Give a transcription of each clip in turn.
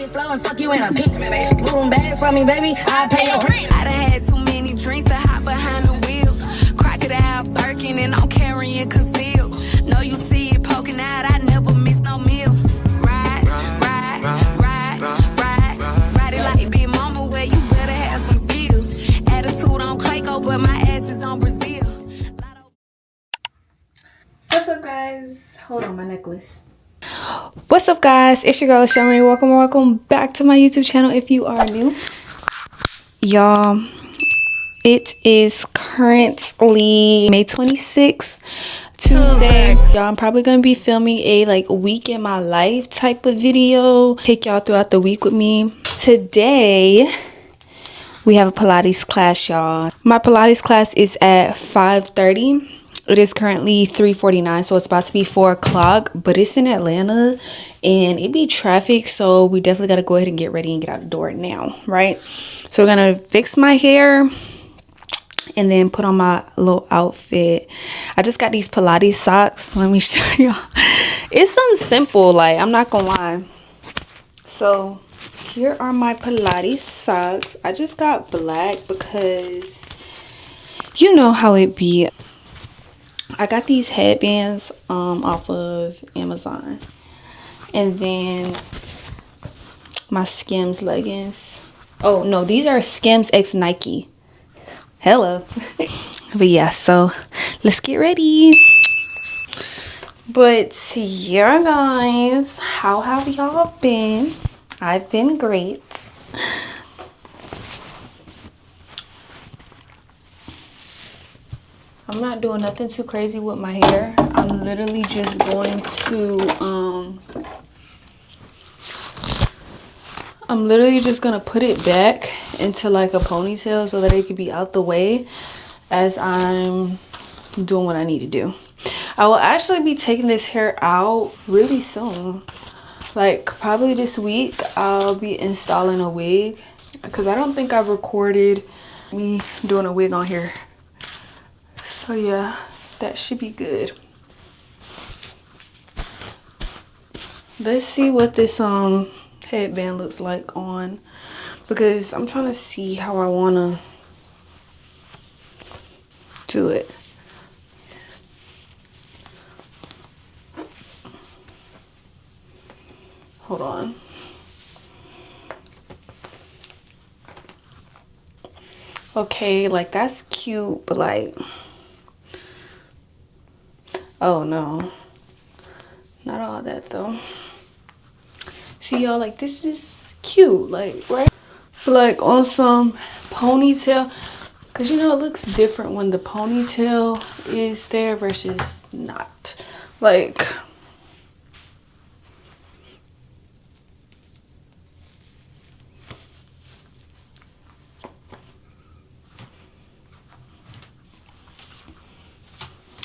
flow and fuck you in a pink, baby. Moving bags for me, baby. I pay your rent. I done had too many drinks to hop behind the wheel. Crocodile Birkin and I'm carrying concealed. No, you see it poking out. I never miss no meals. Ride it like Big Mama. Where you better have some skills. Attitude on Clayco, but my ass is on Brazil. What's up, guys? Hold on, my necklace. What's up, guys? It's your girl Lachelle. Welcome back to my YouTube channel if you are new. Y'all, it is currently May 26th, Tuesday. Y'all, I'm probably gonna be filming a week in my life type of video. Take y'all throughout the week with me. Today we have a Pilates class, y'all. My Pilates class is at 5:30. It is currently 3:49, so it's about to be 4 o'clock, but it's in Atlanta and it be traffic, so we definitely got to go ahead and get ready and get out the door now, right? So we're gonna fix my hair and then put on my little outfit. I just got these Pilates socks. Let me show y'all. It's something simple, like, I'm not gonna lie. So here are my Pilates socks. I just got black because you know how it be. I got these headbands off of Amazon, and then my Skims leggings. Oh no, these are Skims x Nike. Hello. But yeah, so let's get ready. But yeah, guys, how have y'all been? I've been great. I'm not doing nothing too crazy with my hair. I'm literally just going to put it back into like a ponytail so that it could be out the way as I'm doing what I need to do. I will actually be taking this hair out really soon. Like probably this week I'll be installing a wig, because I don't think I've recorded me doing a wig on here. So yeah, that should be good. Let's see what this headband looks like on, because I'm trying to see how I want to do it. Hold on. Okay, like that's cute, but like, oh no, not all that though. See y'all, like this is cute, like, right? But like on some ponytail, because you know it looks different when the ponytail is there versus not. Like,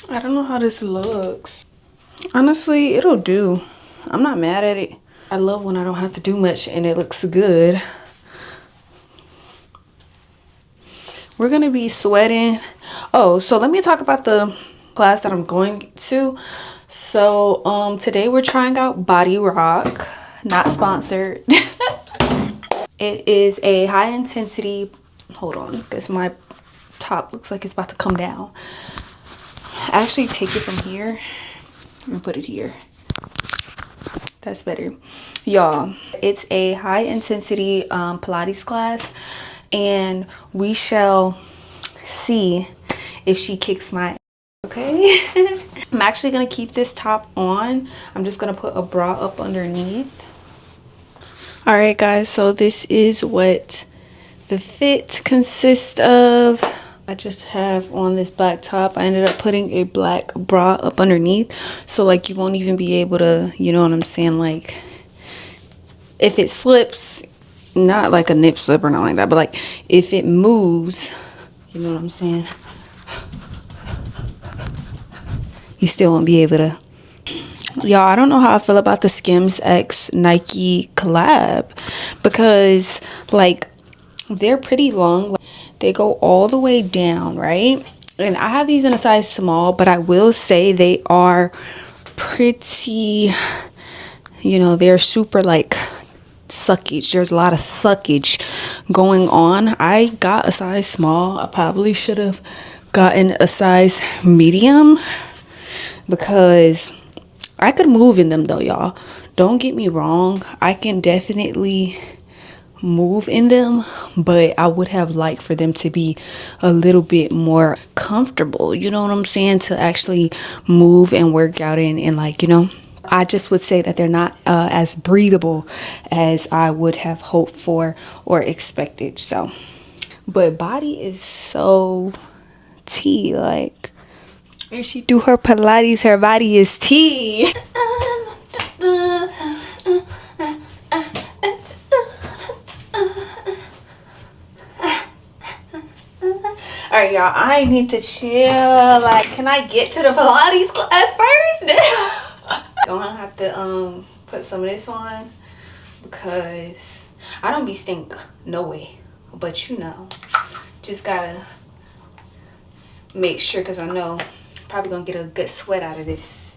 I don't know how this looks. Honestly, it'll do. I'm not mad at it. I love when I don't have to do much and it looks good. We're gonna be sweating. Oh, so let me talk about the class that I'm going to. So today we're trying out Body Rock, not sponsored. It is a high intensity, hold on, because my top looks like it's about to come down. I actually take it from here and put it here. That's better. Y'all, it's a high intensity Pilates class, and we shall see if she kicks my ass, okay? I'm actually gonna keep this top on. I'm just gonna put a bra up underneath. All right, guys, so this is what the fit consists of. I just have on this black top. I ended up putting a black bra up underneath, so like you won't even be able to, you know what I'm saying, like if it slips, not like a nip slip or nothing like that, but like if it moves, you know what I'm saying, you still won't be able to. Y'all, I don't know how I feel about the Skims x Nike collab, because like they're pretty long. They go all the way down, right? And I have these in a size small, but I will say they are pretty, you know, they're super like suckage. There's a lot of suckage going on. I got a size small. I probably should have gotten a size medium because I could move in them though, y'all. Don't get me wrong. I can definitely move in them, but I would have liked for them to be a little bit more comfortable, you know what I'm saying, to actually move and work out in. And like, you know, I just would say that they're not as breathable as I would have hoped for or expected. So, but body is so tea. Like, when she do her Pilates, her body is tea. All right, y'all, I need to chill. Like, can I get to the Pilates class first? Gonna have to put some of this on because I don't be stink, no way. But you know, just gotta make sure, because I know probably gonna get a good sweat out of this.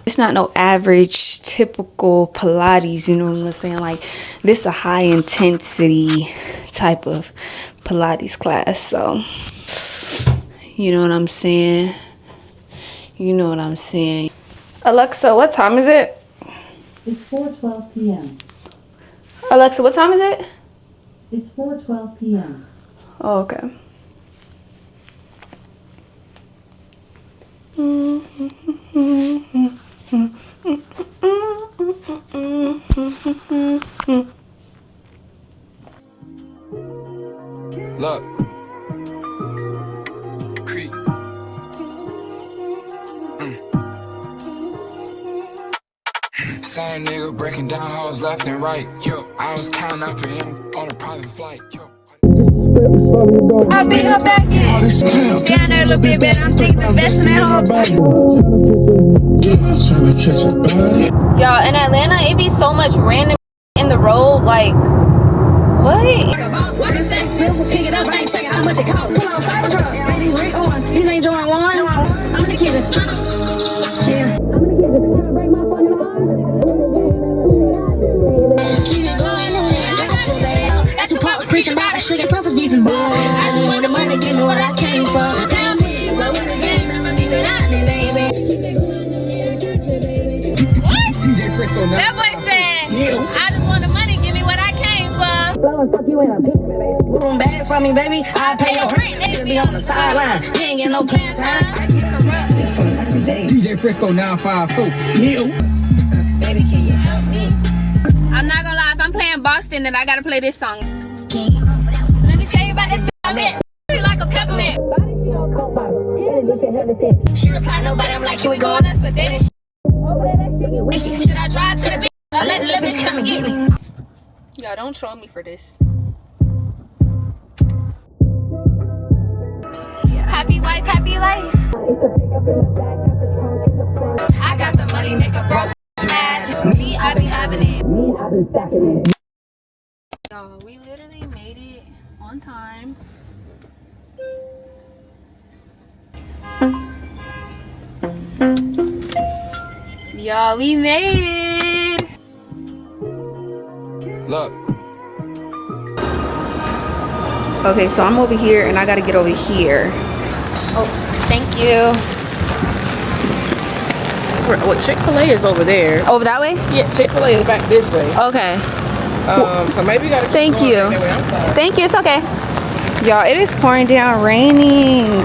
It's not no average typical Pilates, you know what I'm saying? Like, this a high intensity type of Pilates class. So you know what I'm saying? You know what I'm saying. Alexa, what time is it? It's 4:12 p.m. Alexa, what time is it? It's 4:12 p.m. Oh, okay. Look. Creep. Same nigga breaking down hoes left and right. Yo, I was counting up in on a private flight. Yo. I beat her back in. Down there a little bit better. I'm thinking the best in that whole. Y'all, in Atlanta, it be so much random in the road. Like, what? Pick it up, I ain't checking how much it costs. Pull on Cybertruck. These Rick Owens. These ain't Jordan 1s. I'm in the kitchen. Yeah. I'm in the kitchen. Trying to break my fucking heart. Keep it going. Got your pops preaching about the sugar puffers beefing, boy. I just want the money, give me what I came for. Tell me, what was the game? I'ma be without me, baby. What? That boy said, I just want the money, give me what I came for. Blow and fuck you in a picture, baby. Boom bags for me, baby. I pay your rent. Niggas be on the sideline. You ain't getting no plan time. This for every day. DJ Frisco 954. Yeah. Baby, can you help me? I'm not gonna lie, if I'm playing Boston, then I gotta play this song. Let me tell you about this bitch. She like a peppermint. Body she on coke bottle. She replied nobody. I'm like, here we go on us a date. Over there, that shit get wicked. Should I drive to the bitch? I let the little bitch come and get me. Y'all, don't troll me for this. Happy wife, happy life. I got the money, make a broke mad. Me, I be having it. Me, I be stacking it. Y'all, we literally made it on time. Y'all, we made it. Look. Okay, so I'm over here and I gotta get over here. Oh, thank you. Well, Chick-fil-A is over there. Over that way? Yeah, Chick-fil-A is back this way. Okay. So maybe you gotta keep Thank going you. that way. I'm sorry. Thank you, it's okay. Y'all, it is pouring down, raining.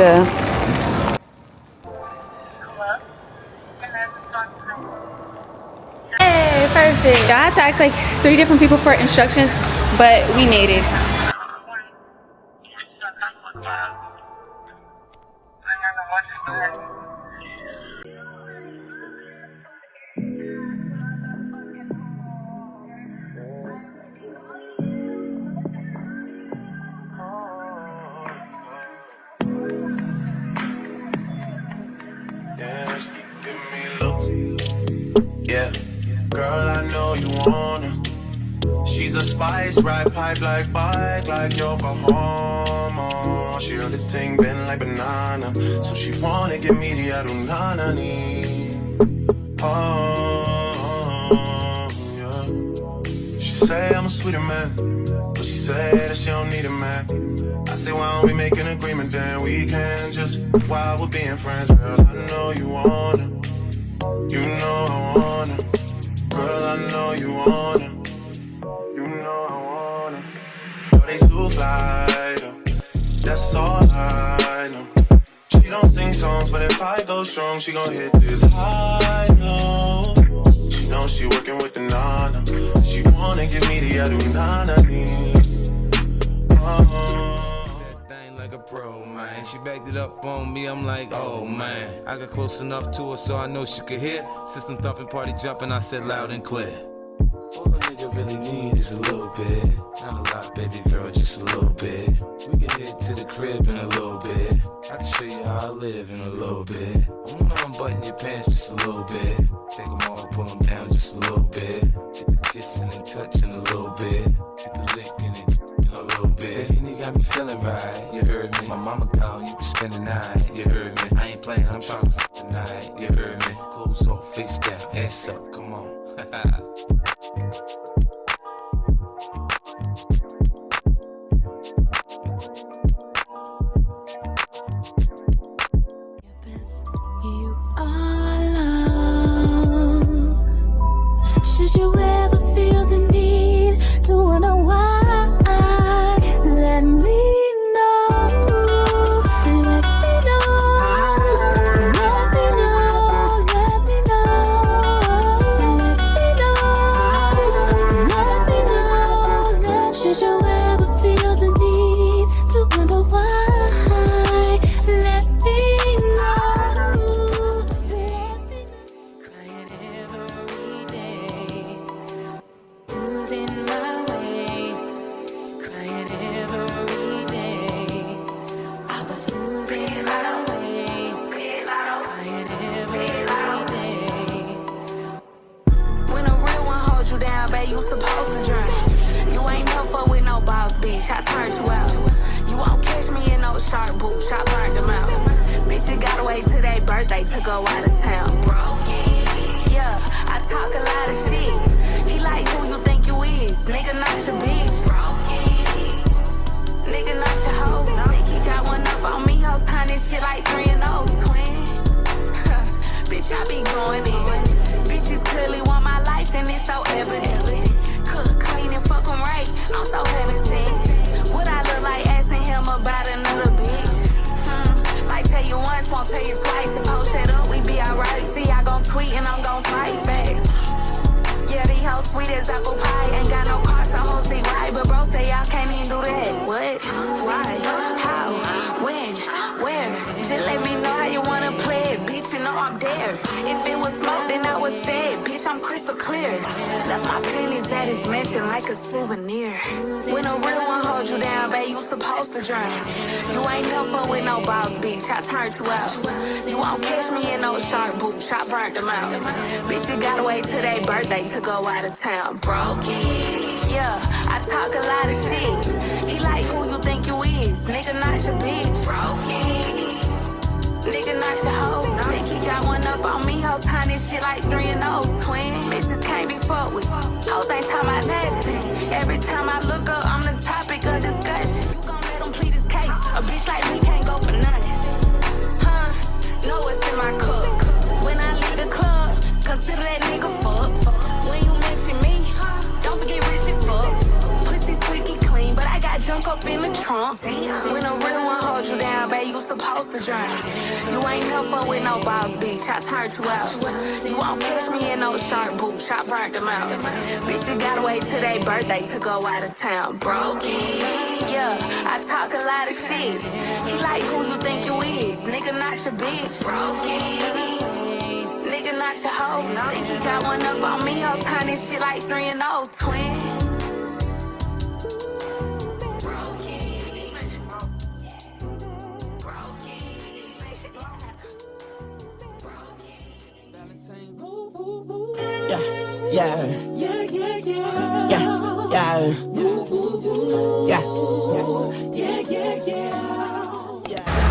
Hey, perfect. Y'all, I had to ask like 3 different people for instructions, but we made it. Yeah, girl, I know you wanna. She's a spice, ride pipe like bike, like Yokohama. She heard the thing bend like banana, so she wanna give me the adunanani. Oh, yeah. She say I'm a sweeter man, but she say that she don't need a man. I say, why don't we make an agreement, then we can just while we're being friends. Girl, I know you wanna, you know I wanna. Girl, I know you wanna, you know I wanna. But they too fly, though, that's all I know. She don't sing songs, but if I go strong, she gon' hit this high note. She knows she working with the nana. She wanna give me the adunana. That thing like a pro, man. She backed it up on me, I'm like, oh man. I got close enough to her so I know she could hear. System thumping, party jumping, I said loud and clear. All a nigga really need is a little bit. Not a lot, baby girl, just a little bit. We can head to the crib in a little bit. I can show you how I live in a little bit. I wanna unbutton your pants just a little bit. Take them all, pull them down just a little bit. Get the kissing and touching a little bit. Get the licking it in a little bit. And you got me feeling right, you heard me. My mama gone, you can spend the night, you heard me. I ain't playing, I'm trying to f tonight, you heard me. Clothes off, face down, ass up, come on. You are love. Should you ever feel the need to wonder why, let me know. Let me know. Let me know. Let me know. Let me know. Should you ever feel the need to wonder why, let me know. Crying every day, who's in my way? Crying every day, I was losing my way. Crying every day. When a real one holds you down, babe, you supposed to drown. You ain't no fuck with no boss, bitch. I turned you out. You won't catch me in no sharp boots. I burned them out. Bitch, you gotta wait till their birthday to go out of town. Yeah, I talk a lot of shit. He like who you think you is. Nigga, not your bitch. Nigga, not your hoe. Think he got one up on me. Whole time this shit like 3 and 0 twin. Bitch, I be going in. Bitches clearly want my life and it's so evident. Cook, clean, and fuck 'em right. I'm so heaven sent. What I look like asking him about another bitch? Might tell you once, won't tell you twice. And post that up, we be alright. See, I gon' tweet and I'm gon' fight fast. Yeah, these hoes sweet as apple pie. Ain't got no car, so hoes be right. But bro say y'all can't even do that. What? Why? How? When? Where? Just let me know how you wanna play it. Bitch, you know I'm there. If it was smoke, then I was sad. Bitch, I'm crystal clear. Left my pennies at his mansion like a souvenir. When a real one holds you down, babe, you supposed to drown. You ain't no fuck with no boss, bitch. I turned you out. You won't catch me in no sharp boots. I burnt them out. Bitch, you gotta wait till their birthday to go out of town. Broke it. Yeah, I talk a lot of shit. He like who you think you is. Nigga, not your bitch. Broke it. Nigga, not your hoe. Think he got one up on me. Whole time this shit like 3 and 0 twin. Bitches can't be fucked with. Hoes ain't talking about nothing. Every time I look up, I'm the topic of discussion. You gon' let him plead his case. A bitch like me can't go for nothing. Huh? Know what's in my cup. When I leave the club, consider that nigga fucked. When you mention me, don't forget rich and fucked. Pussy squeaky clean, but I got junk up in the trunk. When a real one holds you down, babe, you supposed to drown. You ain't no fuck with no boss, bitch. I turned you out. You won't catch me in no sharp boots. I burnt them out. Bitch, you gotta wait till their birthday to go out of town. Broke it. Yeah, I talk a lot of shit. He like who you think you is. Nigga, not your bitch. Broke it. Nigga, not your hoe. Think he got one up on me. Whole time this shit like 3 and 0 twin. Yeah.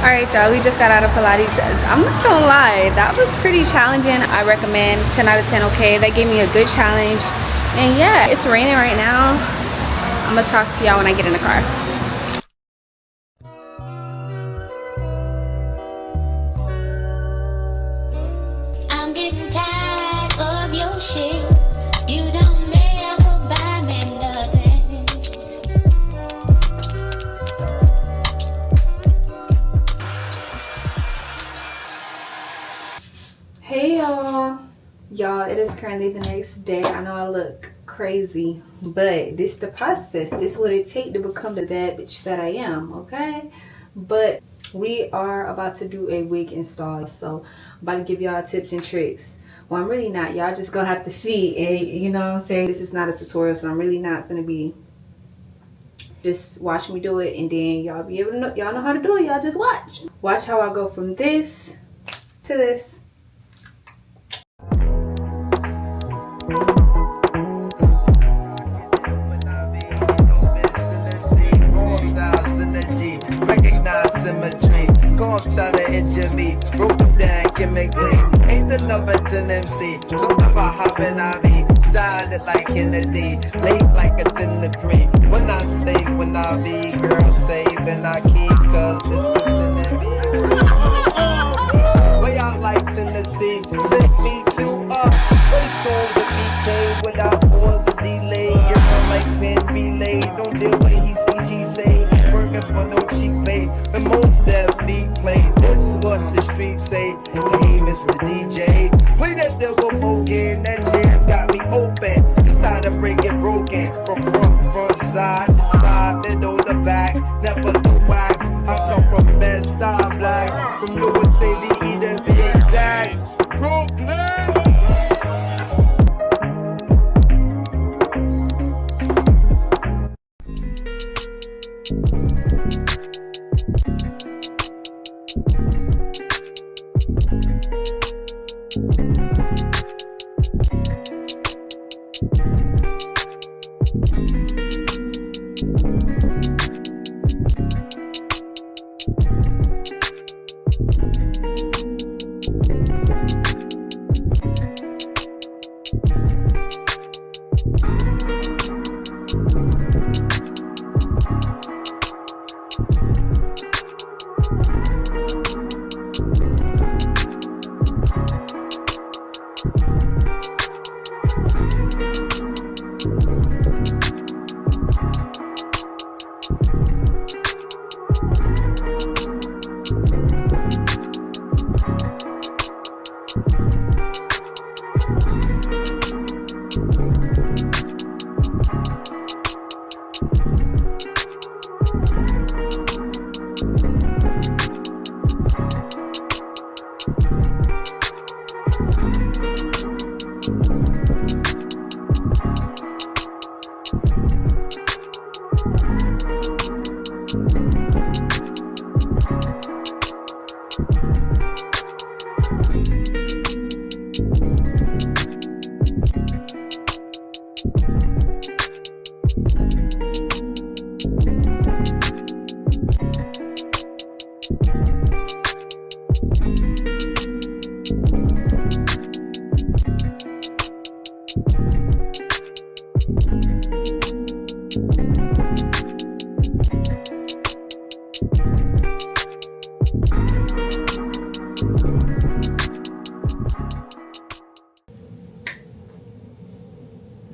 Alright y'all, we just got out of Pilates. I'm not gonna lie, that was pretty challenging. I recommend 10 out of 10, okay? They gave me a good challenge. And yeah, it's raining right now. I'm gonna talk to y'all when I get in the car. I'm getting tired of your shit. You don't never buy me nothing. Hey y'all. Y'all, it is currently the next day. I know I look crazy, but this the process. This what it take to become the bad bitch that I am, okay? But we are about to do a wig install, so I'm about to give y'all tips and tricks. Well, I'm really not. Y'all just gonna have to see it, you know what I'm saying? This is not a tutorial, so I'm really not gonna be just watch me do it, and then y'all be able to know. Y'all know how to do it. Y'all just watch how I go from this to this. Symmetry, come try to injure me. Broke them down, chemically. Ain't the number 10 MC. Something about hopping IB. Started like Kennedy. Late like a 10 to 3. When I say, when I be, girl, save and I keep. Cause it's the 10 to be. Way out like Tennessee. Send me to race on the BK without pause or delay. Girl, like pin relay. Don't deal with he see, she say. Working for no cheap pay. The most that beat play. This is what the streets say. Hey, Mr. DJ, play that devil Mogan. That jam got me open. Decide to break it broken. From front, side to side, middle to back. Never the whack. I come from Bed-Stuy Black. From Louis AVE to be exact. Brooklyn.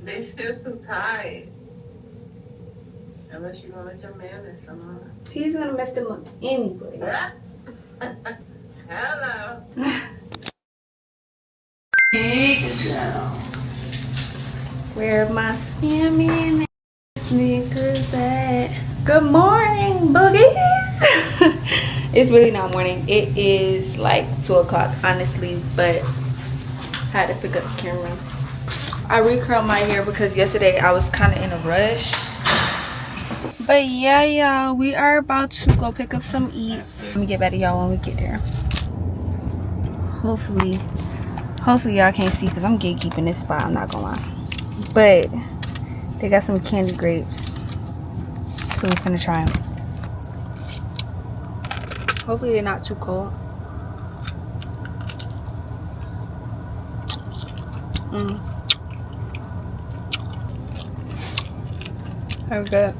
They still too tight. Unless you want to let your man mess them up. He's gonna mess them up anyway. Hello. Where my salmon sneakers at? Good morning, boogies. It's really not morning. It is like 2 o'clock, honestly, but I had to pick up the camera. I recurled my hair because yesterday I was kind of in a rush. But yeah, y'all, we are about to go pick up some eats. Let me get back to y'all when we get there. Hopefully y'all can't see because I'm gatekeeping this spot, I'm not gonna lie. But they got some candy grapes, so we're finna try them. Hopefully they're not too cold. That was good.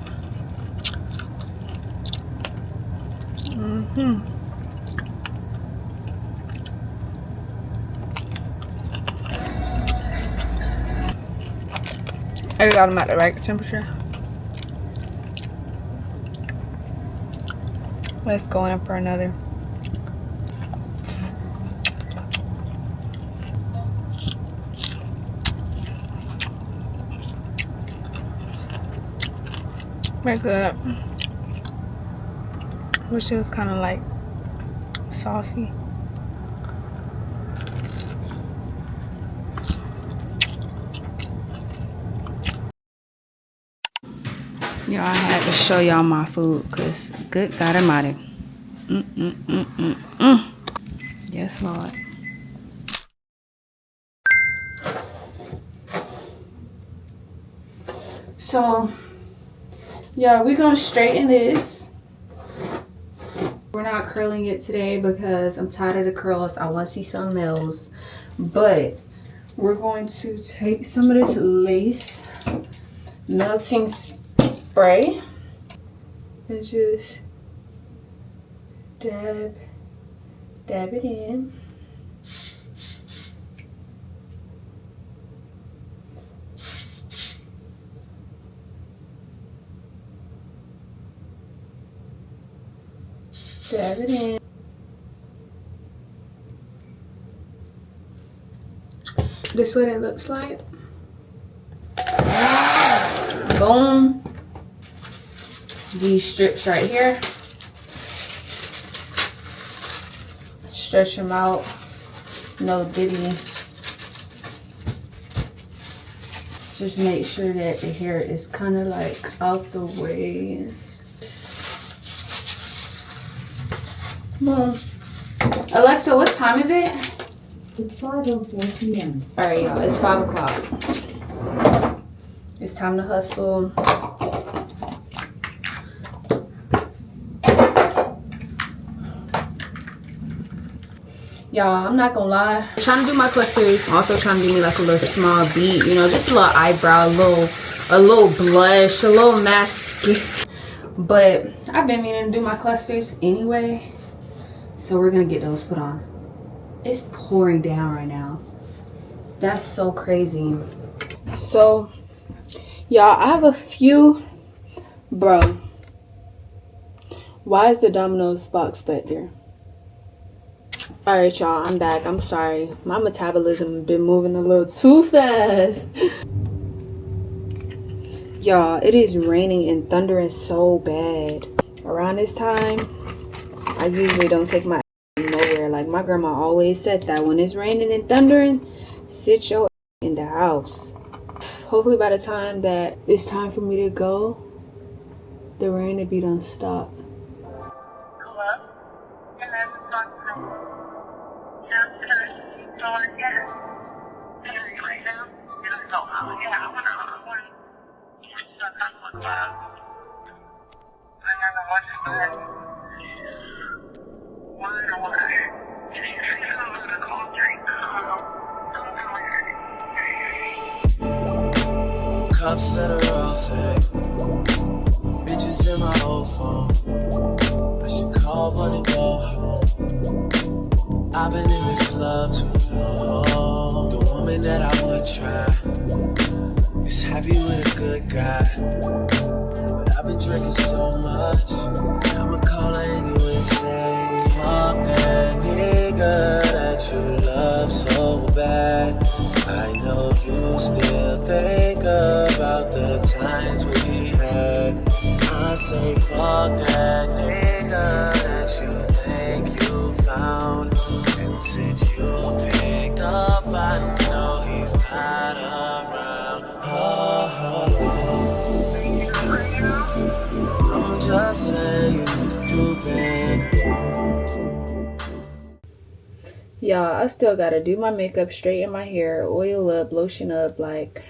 I got them at the right temperature. Let's go in for another. Very good. Wish it was kind of like saucy. Y'all, I had to show y'all my food because good God almighty. Yes, Lord. So, yeah, we're going to straighten this. We're not curling it today because I'm tired of the curls. I want to see something else. But we're going to take some of this lace melting spray and just dab it in. Dab it in. This is what it looks like. Boom. These strips right here. Stretch them out. No diddy. Just make sure that the hair is kind of like out the way. Boom. Alexa, what time is it? It's 5:04 p.m. Alright, y'all. It's 5 o'clock. It's time to hustle. Y'all, I'm not gonna lie. I'm trying to do my clusters. Also trying to do me like a little small beat. You know, just a little eyebrow, a little blush, a little mascara. But I've been meaning to do my clusters anyway. So we're gonna get those put on. It's pouring down right now. That's so crazy. So, y'all, I have a few. Bro, why is the Domino's box back there? Alright, y'all, I'm back. I'm sorry. My metabolism has been moving a little too fast. Y'all, it is raining and thundering so bad. Around this time, I usually don't take my nowhere. Like my grandma always said that when it's raining and thundering, sit your in the house. Hopefully by the time that it's time for me to go, the rain will be done stop. Cups of the rose, bitches in my old phone. I should call one and go home. I've been in this club too long. The woman that I would try is happy with a good guy, but I've been drinking so much, I'ma call her anyway and say, fuck that nigga that you love so bad. I know you still think about the times we had. I say fuck that nigga that you think you found. And since you picked up, I know he's not around. I'm just saying you can do better. Y'all, I still gotta do my makeup, straighten my hair, oil up, lotion up. Like,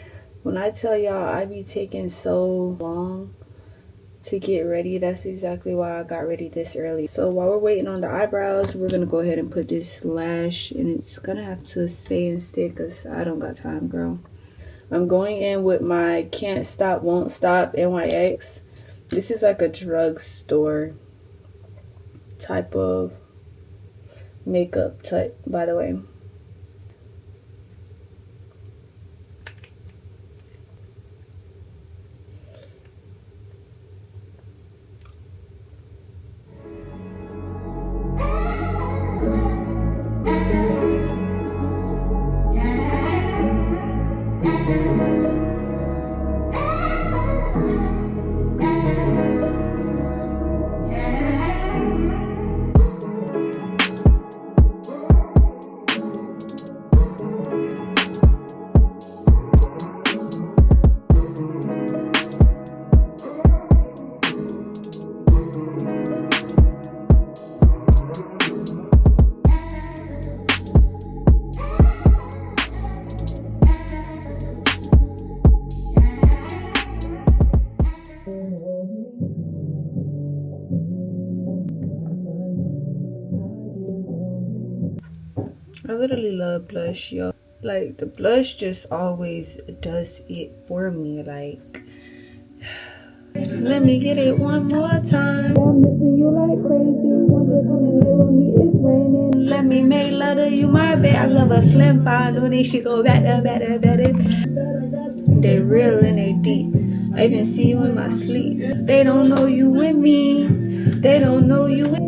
when I tell y'all I be taking so long to get ready, that's exactly why I got ready this early. So while we're waiting on the eyebrows, we're gonna go ahead and put this lash, and it's gonna have to stay and stick because I don't got time, girl. I'm going in with my Can't Stop, Won't Stop NYX. This is like a drugstore type of makeup type, by the way. I literally love blush, y'all. Like, the blush just always does it for me. Like, let me get it one more time. I'm missing you like crazy. Want you to come and live with me? It's raining. Let me make love to you, my babe. I love a slim fine when they should go better. They real and they deep. I even see you in my sleep. They don't know you with me. They don't know you with me.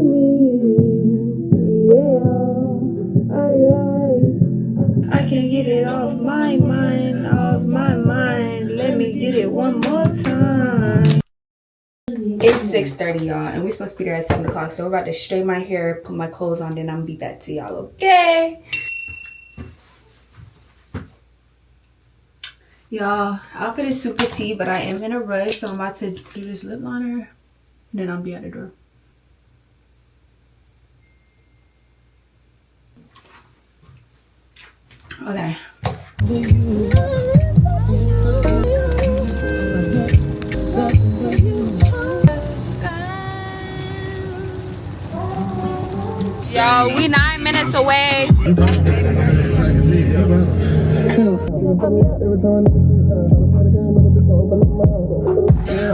I can't get it off my mind, Let me get it one more time. It's 6:30, y'all, and we're supposed to be there at 7 o'clock. So we're about to straighten my hair, put my clothes on, then I'm gonna be back to y'all, okay? Y'all, outfit is super tea, but I am in a rush, so I'm about to do this lip liner, and then I'll be at the door. Okay. Yo, we 9 minutes away.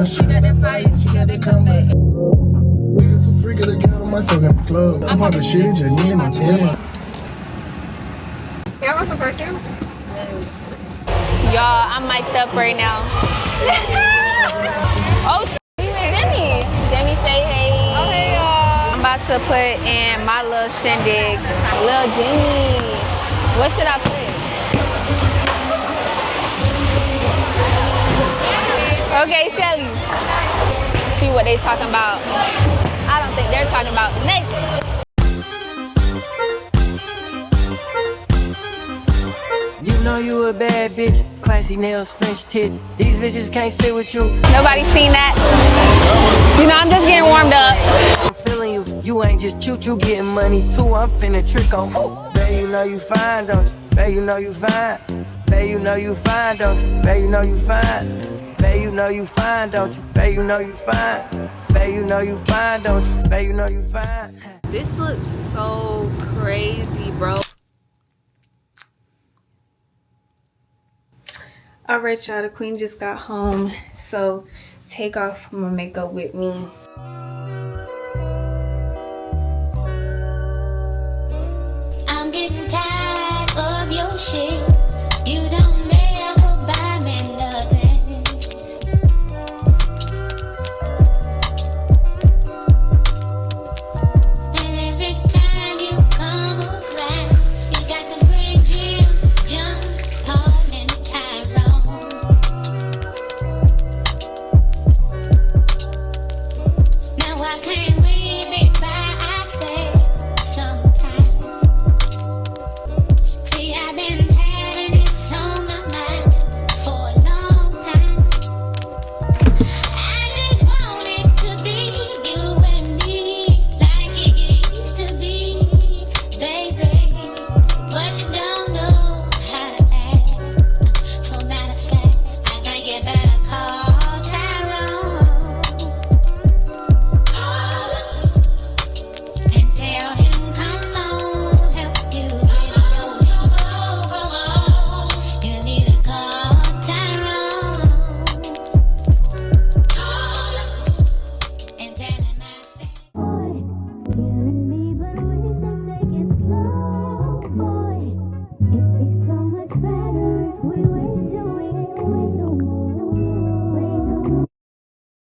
She got that fire, she got that comeback. I'm popping shit in Janine, my tail. Yeah, I want some perfume. Y'all, I'm mic'd up right now. Oh, we with Demi. Demi say hey. Oh, hey, y'all. I'm about to put in my little shindig. Lil Demi. What should I put? Okay, Shelly. See what they talking about. I don't think they're talking about naked. You know you a bad bitch, classy nails, French tip. These bitches can't sit with you. Nobody seen that? You know, I'm just getting warmed up. I'm feeling you. You ain't just choo-choo getting money too. I'm finna trick on. Babe, you know you fine, don't you? Babe, you know you fine. Babe, you know you fine, don't you? Babe, you know you fine. Babe, you know you fine, don't you? Babe, you know you fine. Babe, you know you fine, don't you? Babe, you know you fine. This looks so crazy, bro. Alright, y'all, the queen just got home, so take off my makeup with me. I'm getting tired of your shit.